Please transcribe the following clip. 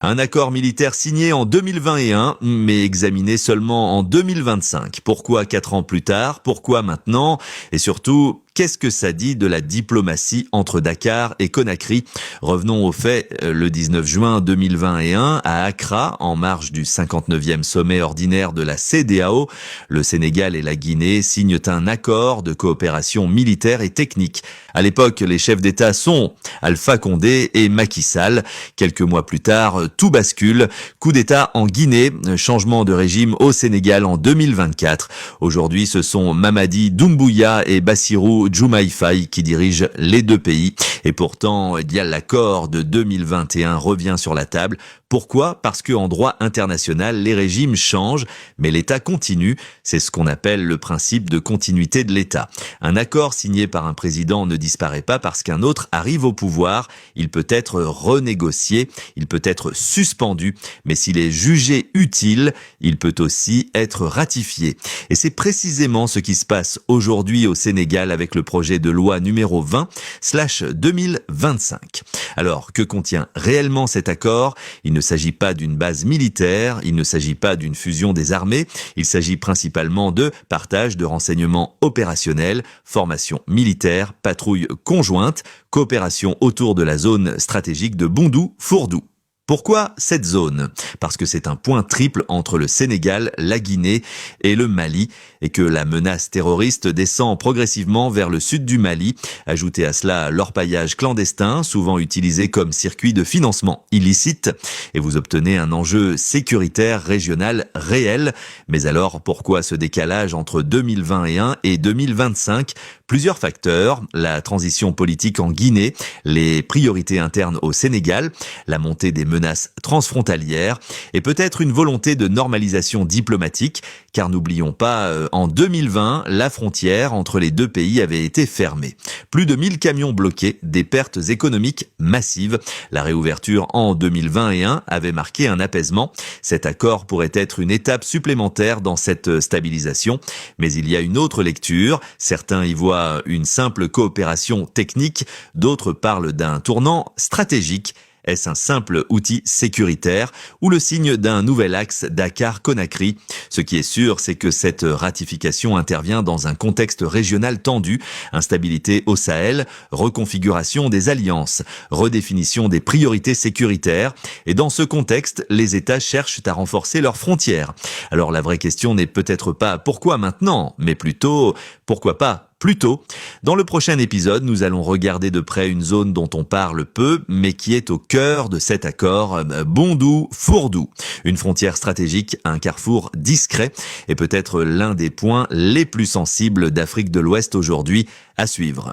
Un accord militaire signé en 2021, mais examiné seulement en 2025. Pourquoi 4 ans plus tard? Pourquoi maintenant? Et surtout, qu'est-ce que ça dit de la diplomatie entre Dakar et Conakry? Revenons aux faits. Le 19 juin 2021, à Accra, en marge du 59e sommet ordinaire de la CEDEAO, le Sénégal et la Guinée signent un accord de coopération militaire et technique. À l'époque, les chefs d'État sont Alpha Condé et Macky Sall. Quelques mois plus tard, tout bascule. Coup d'État en Guinée, changement de régime au Sénégal en 2024. Aujourd'hui, ce sont Mamadi Doumbouya et Bassirou Diomaye Faye qui dirigent les deux pays. Et pourtant, l'accord de 2021 revient sur la table. Pourquoi? Parce qu'en droit international, les régimes changent, mais l'État continue. C'est ce qu'on appelle le principe de continuité de l'État. Un accord signé par un président ne disparaît pas parce qu'un autre arrive au pouvoir. Il peut être renégocié, il peut être suspendu, mais s'il est jugé utile, il peut aussi être ratifié. Et c'est précisément ce qui se passe aujourd'hui au Sénégal avec le projet de loi numéro 20/2025. Alors, que contient réellement cet accord? Il ne s'agit pas d'une base militaire, il ne s'agit pas d'une fusion des armées, il s'agit principalement de partage de renseignements opérationnels, formation militaire, patrouille conjointe, coopération autour de la zone stratégique de Bondou-Fourdou. Pourquoi cette zone? Parce que c'est un point triple entre le Sénégal, la Guinée et le Mali, et que la menace terroriste descend progressivement vers le sud du Mali. Ajoutez à cela l'orpaillage clandestin, souvent utilisé comme circuit de financement illicite, et vous obtenez un enjeu sécuritaire régional réel. Mais alors, pourquoi ce décalage entre 2021 et 2025? Plusieurs facteurs: la transition politique en Guinée, les priorités internes au Sénégal, la montée des menaces transfrontalières et peut-être une volonté de normalisation diplomatique, car n'oublions pas, en 2020, la frontière entre les deux pays avait été fermée. Plus de 1000 camions bloqués, des pertes économiques massives. La réouverture en 2021 avait marqué un apaisement. Cet accord pourrait être une étape supplémentaire dans cette stabilisation, mais il y a une autre lecture. Certains y voient une simple coopération technique, d'autres parlent d'un tournant stratégique. Est-ce un simple outil sécuritaire ou le signe d'un nouvel axe Dakar-Conakry? Ce qui est sûr, c'est que cette ratification intervient dans un contexte régional tendu, instabilité au Sahel, reconfiguration des alliances, redéfinition des priorités sécuritaires. Et dans ce contexte, les États cherchent à renforcer leurs frontières. Alors la vraie question n'est peut-être pas pourquoi maintenant, mais plutôt pourquoi pas plus tôt. Dans le prochain épisode, nous allons regarder de près une zone dont on parle peu, mais qui est au cœur de cet accord, Bondou-Fourdou. Une frontière stratégique, un carrefour discret, et peut-être l'un des points les plus sensibles d'Afrique de l'Ouest aujourd'hui. À suivre.